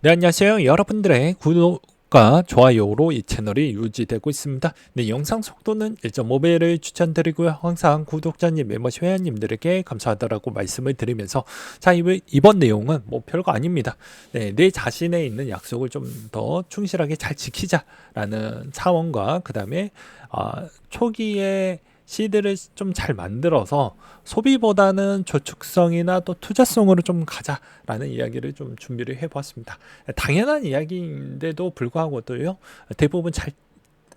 네, 안녕하세요. 여러분들의 구독과 좋아요로 이 채널이 유지되고 있습니다. 네, 영상 속도는 1.5배를 추천드리고요. 항상 구독자님, 멤버십 회원님들에게 감사하다라고 말씀을 드리면서 자, 이번 내용은 뭐 별거 아닙니다. 네, 내 자신에 있는 약속을 좀 더 충실하게 잘 지키자라는 차원과 그 다음에 초기에 시드를 좀 잘 만들어서 소비보다는 저축성이나 또 투자성으로 좀 가자라는 이야기를 좀 준비를 해보았습니다. 당연한 이야기인데도 불구하고도요, 대부분 잘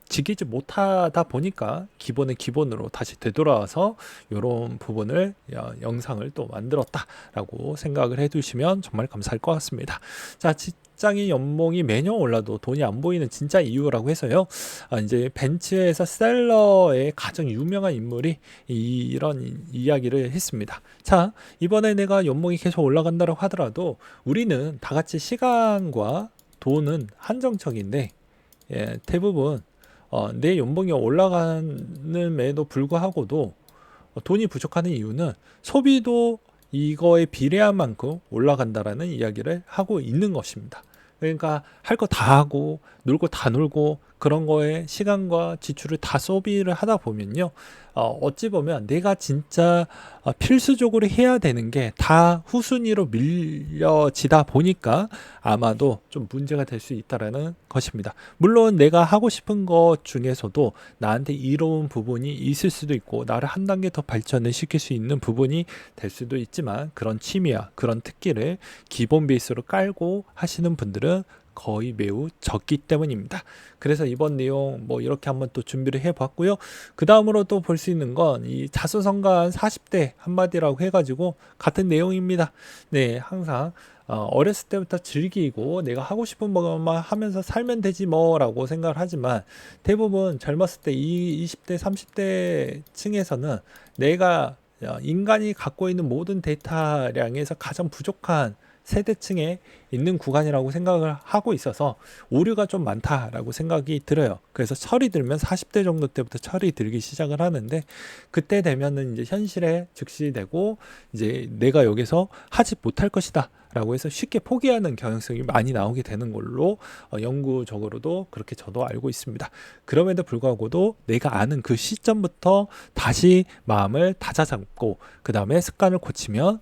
지키지 못하다 보니까 기본은 기본으로 다시 되돌아와서 이런 부분을 영상을 또 만들었다라고 생각을 해두시면 정말 감사할 것 같습니다. 자, 직장인 연봉이 매년 올라도 돈이 안 보이는 진짜 이유라고 해서요. 이제 벤츠에서 셀러의 가장 유명한 인물이 이런 이야기를 했습니다. 자, 이번에 내가 연봉이 계속 올라간다고 하더라도 우리는 다 같이 시간과 돈은 한정적인데 대부분 내 연봉이 올라가는에도 불구하고도 돈이 부족하는 이유는 소비도 이거에 비례한 만큼 올라간다라는 이야기를 하고 있는 것입니다. 그러니까 할 거 다 하고 놀 거 다 놀고 그런 거에 시간과 지출을 다 소비를 하다 보면요. 어찌 보면 내가 진짜 필수적으로 해야 되는 게 다 후순위로 밀려지다 보니까 아마도 좀 문제가 될 수 있다라는 것입니다. 물론 내가 하고 싶은 것 중에서도 나한테 이로운 부분이 있을 수도 있고 나를 한 단계 더 발전을 시킬 수 있는 부분이 될 수도 있지만 그런 취미야 그런 특기를 기본 베이스로 깔고 하시는 분들은 거의 매우 적기 때문입니다. 그래서 이번 내용 뭐 이렇게 한번 또 준비를 해봤고요. 그 다음으로 또 볼 수 있는 건 이 자수성가한 40대 한마디라고 해가지고 같은 내용입니다. 네, 항상 어렸을 때부터 즐기고 내가 하고 싶은 것만 하면서 살면 되지 뭐라고 생각을 하지만 대부분 젊었을 때 20대 30대 층에서는 내가 인간이 갖고 있는 모든 데이터량에서 가장 부족한 세대층에 있는 구간이라고 생각을 하고 있어서 오류가 좀 많다라고 생각이 들어요. 그래서 철이 들면 40대 정도 때부터 철이 들기 시작을 하는데 그때 되면은 이제 현실에 즉시되고 이제 내가 여기서 하지 못할 것이다. 라고 해서 쉽게 포기하는 경향성이 많이 나오게 되는 걸로 연구적으로도 그렇게 저도 알고 있습니다. 그럼에도 불구하고도 내가 아는 그 시점부터 다시 마음을 다잡고 그 다음에 습관을 고치면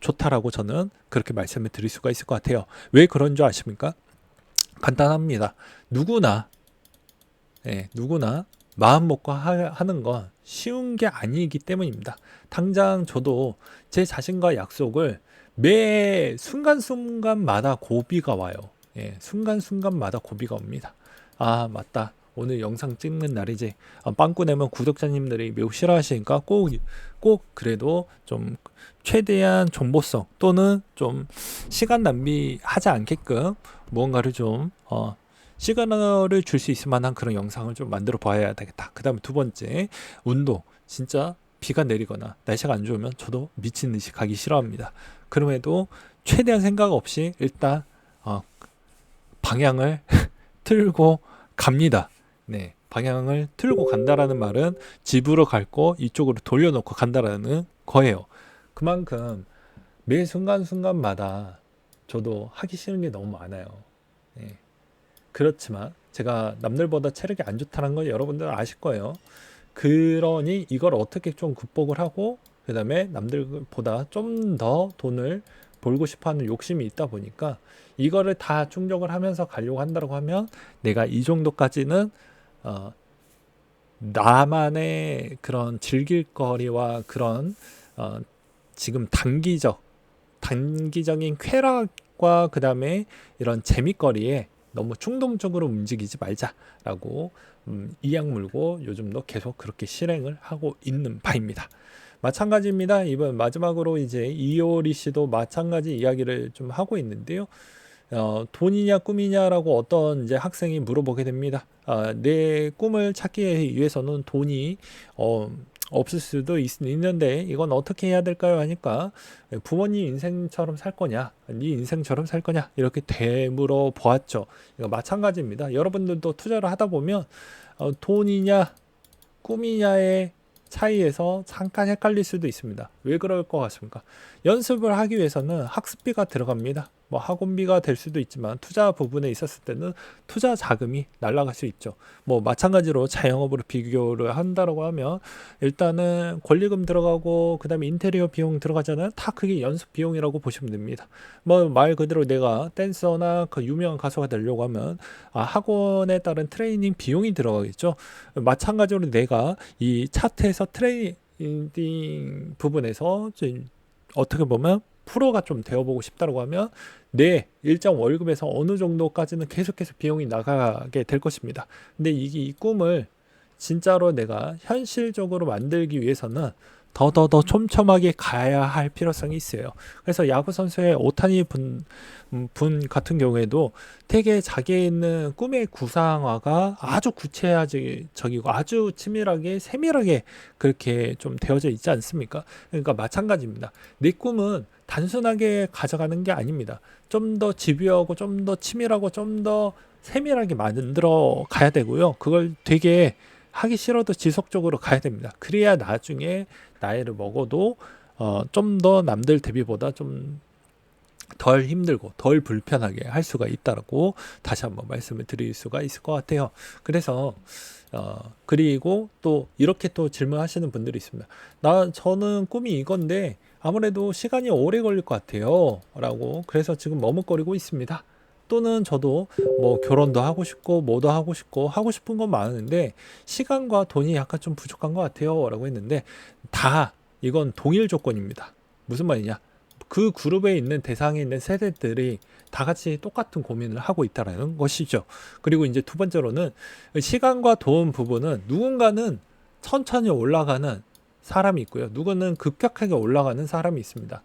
좋다라고 저는 그렇게 말씀을 드릴 수가 있을 것 같아요. 왜 그런 줄 아십니까? 간단합니다. 누구나 누구나 마음 먹고 하는 건 쉬운 게 아니기 때문입니다. 당장 저도 제 자신과 약속을 매 순간순간마다 고비가 와요. 순간순간마다 고비가 옵니다. 아, 맞다. 오늘 영상 찍는 날이지. 빵꾸 내면 구독자님들이 매우 싫어하시니까 꼭 그래도 좀 최대한 정보성 또는 좀 시간 낭비하지 않게끔 무언가를 좀 시그널을 줄 수 있을 만한 그런 영상을 좀 만들어 봐야 되겠다. 그 다음에 두 번째, 운동. 진짜 비가 내리거나 날씨가 안 좋으면 저도 미친 듯이 가기 싫어합니다. 그럼에도 최대한 생각 없이 일단 방향을 틀고 갑니다. 네, 방향을 틀고 간다라는 말은 집으로 갈 거 이쪽으로 돌려놓고 간다라는 거예요. 그만큼 매 순간순간마다 저도 하기 싫은 게 너무 많아요. 네. 그렇지만 제가 남들보다 체력이 안 좋다는 걸 여러분들 아실 거예요. 그러니 이걸 어떻게 좀 극복을 하고 그 다음에 남들보다 좀 더 돈을 벌고 싶어하는 욕심이 있다 보니까 이거를 다 충족을 하면서 가려고 한다고 하면 내가 이 정도까지는 어, 나만의 그런 즐길 거리와 그런 어, 지금 단기적인 쾌락과 그 다음에 이런 재미거리에 너무 충동적으로 움직이지 말자라고 이악 물고 요즘도 계속 그렇게 실행을 하고 있는 바입니다. 마찬가지입니다. 이번 마지막으로 이제 이효리 씨도 마찬가지 이야기를 좀 하고 있는데요. 돈이냐 꿈이냐라고 어떤 이제 학생이 물어보게 됩니다. 내 꿈을 찾기 위해서는 돈이 없을 수도 있는데 이건 어떻게 해야 될까요? 하니까 부모님 인생처럼 살 거냐, 네 인생처럼 살 거냐 이렇게 되물어 보았죠. 이거 마찬가지입니다. 여러분들도 투자를 하다 보면 돈이냐 꿈이냐의 차이에서 잠깐 헷갈릴 수도 있습니다. 왜 그럴 것 같습니까? 연습을 하기 위해서는 학습비가 들어갑니다. 뭐 학원비가 될 수도 있지만 투자 부분에 있었을 때는 투자 자금이 날아갈 수 있죠. 뭐 마찬가지로 자영업으로 비교를 한다라고 하면 일단은 권리금 들어가고 그다음에 인테리어 비용 들어가잖아요. 다 그게 연습 비용이라고 보시면 됩니다. 뭐 말 그대로 내가 댄서나 그 유명한 가수가 되려고 하면 학원에 따른 트레이닝 비용이 들어가겠죠. 마찬가지로 내가 이 차트에서 트레이닝 부분에서 어떻게 보면 프로가 좀 되어보고 싶다고 하면 내 일정 월급에서 어느 정도까지는 계속해서 비용이 나가게 될 것입니다. 근데 이게 이 꿈을 진짜로 내가 현실적으로 만들기 위해서는 더 촘촘하게 가야 할 필요성이 있어요. 그래서 야구 선수의 오타니 분 같은 경우에도 되게 자기에 있는 꿈의 구상화가 아주 구체적이고 아주 치밀하게 세밀하게 그렇게 좀 되어져 있지 않습니까? 그러니까 마찬가지입니다. 내 꿈은 단순하게 가져가는 게 아닙니다. 좀 더 집요하고 좀 더 치밀하고 좀 더 세밀하게 만들어 가야 되고요. 그걸 되게 하기 싫어도 지속적으로 가야 됩니다. 그래야 나중에 나이를 먹어도 좀 더 남들 대비보다 좀 덜 힘들고 덜 불편하게 할 수가 있다라고 다시 한번 말씀을 드릴 수가 있을 것 같아요. 그래서 그리고 또 이렇게 또 질문하시는 분들이 있습니다. 저는 꿈이 이건데 아무래도 시간이 오래 걸릴 것 같아요 라고, 그래서 지금 머뭇거리고 있습니다. 또는 저도 뭐 결혼도 하고 싶고 뭐도 하고 싶고 하고 싶은 건 많은데 시간과 돈이 약간 좀 부족한 것 같아요 라고 했는데, 다 이건 동일 조건입니다. 무슨 말이냐, 그 그룹에 있는 대상에 있는 세대들이 다 같이 똑같은 고민을 하고 있다는 것이죠. 그리고 이제 두 번째로는 시간과 돈 부분은 누군가는 천천히 올라가는 사람이 있고요. 누구는 급격하게 올라가는 사람이 있습니다.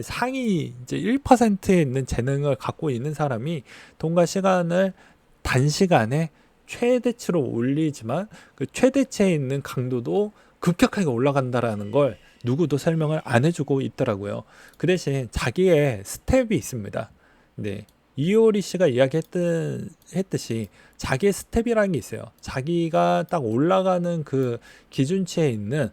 상위 이제 1%에 있는 재능을 갖고 있는 사람이 돈과 시간을 단시간에 최대치로 올리지만 그 최대치에 있는 강도도 급격하게 올라간다라는 걸 누구도 설명을 안 해주고 있더라고요. 그 대신 자기의 스텝이 있습니다. 네, 이효리 씨가 이야기했듯이 자기의 스텝이라는 게 있어요. 자기가 딱 올라가는 그 기준치에 있는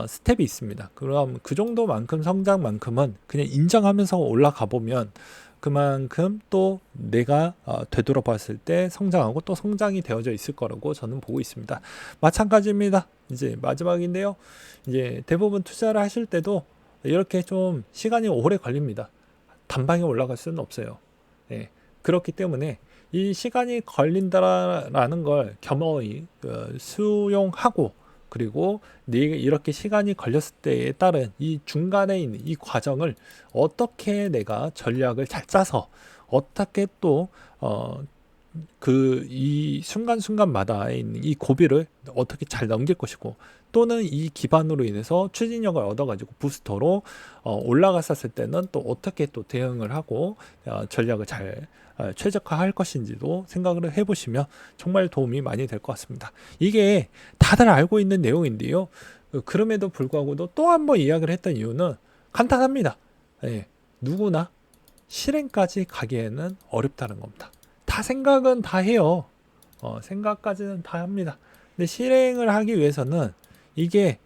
스텝이 있습니다. 그럼 그 정도만큼 성장만큼은 그냥 인정하면서 올라가 보면 그만큼 또 내가 되돌아봤을 때 성장하고 또 성장이 되어져 있을 거라고 저는 보고 있습니다. 마찬가지입니다. 이제 마지막인데요. 이제 대부분 투자를 하실 때도 이렇게 좀 시간이 오래 걸립니다. 단방에 올라갈 수는 없어요. 예, 그렇기 때문에 이 시간이 걸린다라는 걸 겸허히 수용하고, 그리고 내가 이렇게 시간이 걸렸을 때에 따른 이 중간에 있는 이 과정을 어떻게 내가 전략을 잘 짜서 어떻게 또 이 순간순간마다 있는 이 고비를 어떻게 잘 넘길 것이고, 또는 이 기반으로 인해서 추진력을 얻어가지고 부스터로 올라갔었을 때는 또 어떻게 또 대응을 하고 전략을 잘 최적화할 것인지도 생각을 해보시면 정말 도움이 많이 될 것 같습니다. 이게 다들 알고 있는 내용인데요. 그럼에도 불구하고도 또 한 번 이야기를 했던 이유는 간단합니다. 예, 누구나 실행까지 가기에는 어렵다는 겁니다. 다 생각은 다 해요. 생각까지는 다 합니다. 근데 실행을 하기 위해서는 이게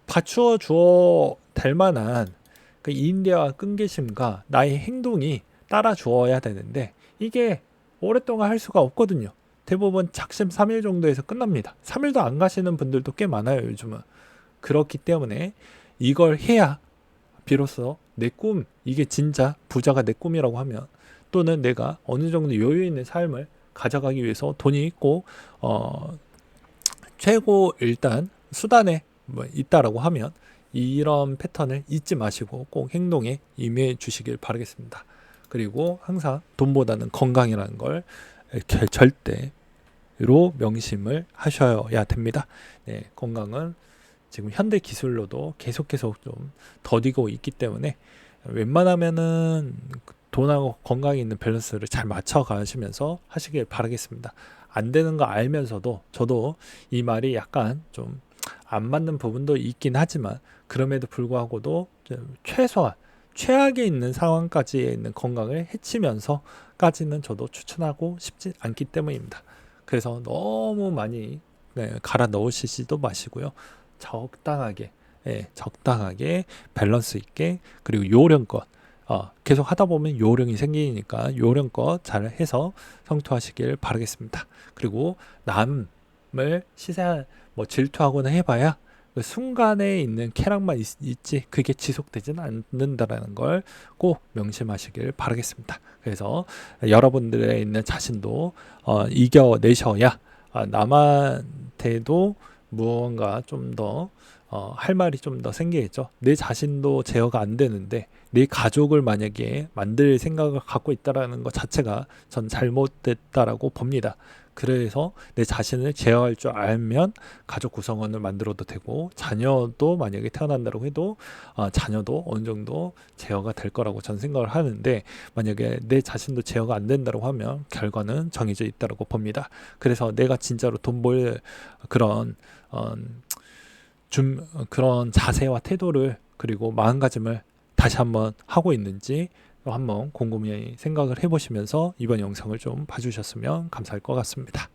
받추어 주어 될 만한 그 인내와 끈기심과 나의 행동이 따라 주어야 되는데 이게 오랫동안 할 수가 없거든요. 대부분 작심 3일 정도에서 끝납니다. 3일도 안 가시는 분들도 꽤 많아요, 요즘은. 그렇기 때문에 이걸 해야 비로소 내 꿈, 이게 진짜 부자가 내 꿈이라고 하면, 또는 내가 어느 정도 여유 있는 삶을 가져가기 위해서 돈이 있고 최고 일단 수단에 뭐 있다라고 하면 이런 패턴을 잊지 마시고 꼭 행동에 임해 주시길 바라겠습니다. 그리고 항상 돈보다는 건강이라는 걸 절대로 명심을 하셔야 됩니다. 네, 건강은 지금 현대 기술로도 계속해서 좀 더디고 있기 때문에 웬만하면은 돈하고 건강에 있는 밸런스를 잘 맞춰 가시면서 하시길 바라겠습니다. 안 되는 거 알면서도 저도 이 말이 약간 좀 안 맞는 부분도 있긴 하지만 그럼에도 불구하고도 최소한 최악에 있는 상황까지 있는 건강을 해치면서까지는 저도 추천하고 싶지 않기 때문입니다. 그래서 너무 많이 갈아 넣으시지도 마시고요. 적당하게 적당하게 밸런스 있게, 그리고 요령껏 계속 하다 보면 요령이 생기니까 요령껏 잘 해서 성투하시길 바라겠습니다. 그리고 남을 뭐 질투하거나 해봐야 그 순간에 있는 쾌락만 있지 그게 지속되지는 않는다라는 걸 꼭 명심하시길 바라겠습니다. 그래서 여러분들의 있는 자신도 이겨내셔야 남한테도 무언가 좀 더 할 말이 좀 더 생기겠죠. 내 자신도 제어가 안 되는데 내 가족을 만약에 만들 생각을 갖고 있다라는 것 자체가 전 잘못됐다라고 봅니다. 그래서 내 자신을 제어할 줄 알면 가족 구성원을 만들어도 되고 자녀도 만약에 태어난다고 해도 자녀도 어느 정도 제어가 될 거라고 전 생각을 하는데 만약에 내 자신도 제어가 안 된다고 하면 결과는 정해져 있다고 봅니다. 그래서 내가 진짜로 돈 벌 그런 그런 자세와 태도를 그리고 마음가짐을 다시 한번 하고 있는지 한번 곰곰이 생각을 해보시면서 이번 영상을 좀 봐주셨으면 감사할 것 같습니다.